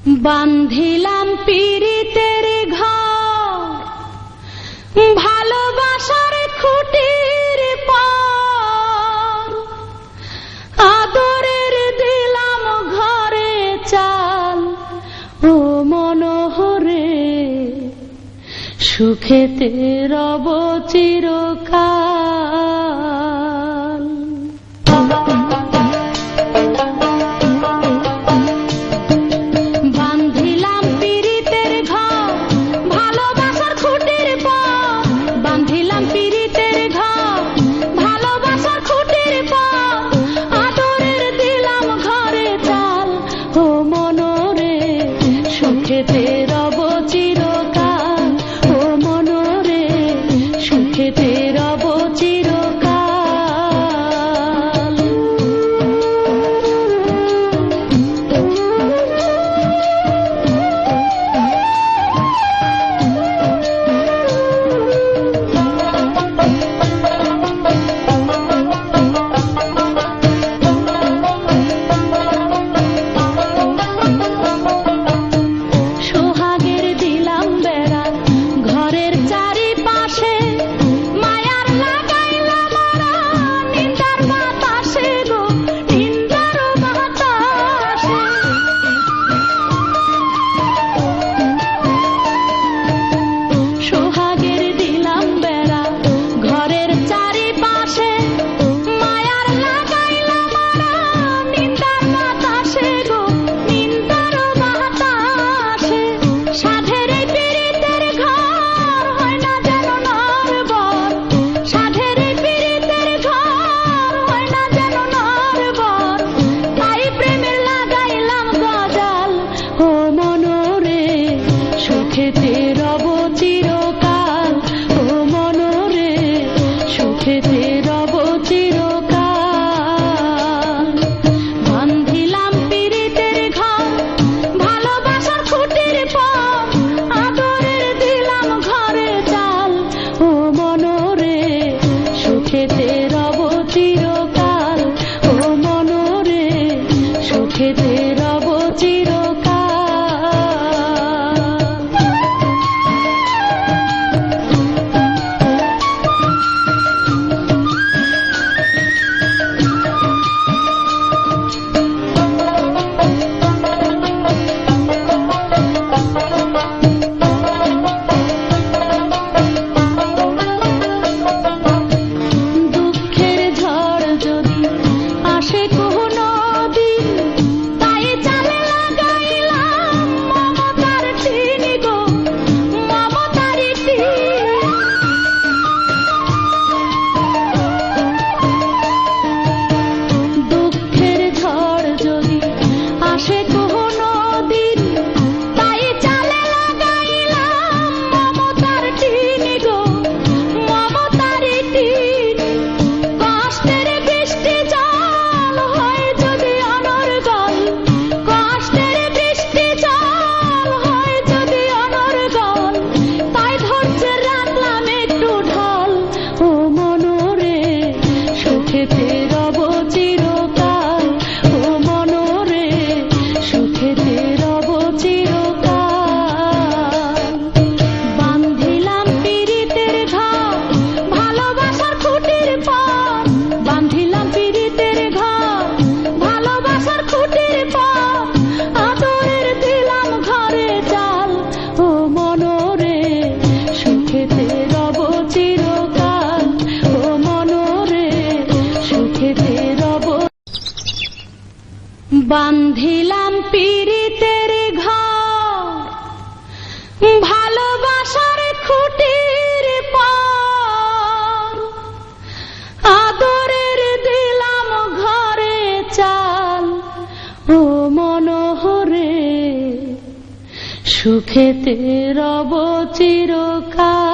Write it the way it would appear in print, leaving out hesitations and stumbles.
বান্ধিলাম পীড়িতের ঘর, ভালোবাসার খুঁটির পর, আদরের দিলাম ঘরে চাল। ও মনোহরে সুখেতে রব চিরকাল। বান্ধিলাম পীড়িতের ঘর, ভালোবাসার খুঁটির পর, বান্ধিলাম পীড়িতের ঘর, ভালোবাসার খুঁটির পর, আদরের দিলাম ঘরে চাল। ও মনোরে সুখেতে রব চিরকাল। ও মনোরে সুখেতে রব চিরকাল। সোহাগের দিলাম বেড়া ঘরের চারিপাশে, মায়ার লাগাইলাম আড়া নিন্দার বাতাসে গো, নিন্দার বাতাসে। সোহাগের দিলাম বেড়া ঘরের চারিপাশে, মায়ার লাগাইলাম আড়া নিন্দার বাতাসে গো, নিন্দার বাতাসে। সাধের এই পীড়িতের ঘর হয় না যেন নরবর, সাধের এই পীড়িতের ঘর হয় না যেন নরবর, তাই প্রেমের লাগাইলাম গজাল। ও মনোরে সুখেতে রব চিরকাল। ও মনোরে সুখেতে রব চিরকাল। বান্ধিলাম পীড়িতের ঘর, ভালোবাসার খুঁটির পর, আদরের দিলাম ঘরে চাল। ও মনোরে সুখেতে রব চিরকাল। ও মনোরে সুখেতে রব চিরকাল। দুঃখের ঝড় যদি আসে কোনো দিন, তাই চালে লাগাইলাম মমতার টিন গো, মমতার টিন। দুঃখের ঝড় যদি আসে কোনো দিন, তাই চালে লাগাইলাম মমতার টিন গো, মমতার টিন। কষ্টের বৃষ্টি জল হয় যদি অনর্গল, কষ্টের বৃষ্টি জল হয় যদি অনর্গল, তাই ধৈর্যের রাখলাম একটু ঢল। ও মনোরে সুখেতে রব চিরকাল। ও মনোরে সুখেতে রব চিরকাল। বান্ধিলাম পীড়িতের ঘর, ভালোবাসার খুঁটির পর, বান্ধিলাম পীড়িতের ঘর, ভালোবাসার খুঁটির পর, আদরের দিলাম ঘরে চাল। ও মনোরে সুখেতে রব চিরকাল। ও মনোরে সুখেতে রব। বান্ধিলাম পীড়িতের ঘর, ভালোবাসার খুঁটির পর, আদরের দিলাম ঘরে চাল। ও মনোহরে সুখেতে রব চিরকাল।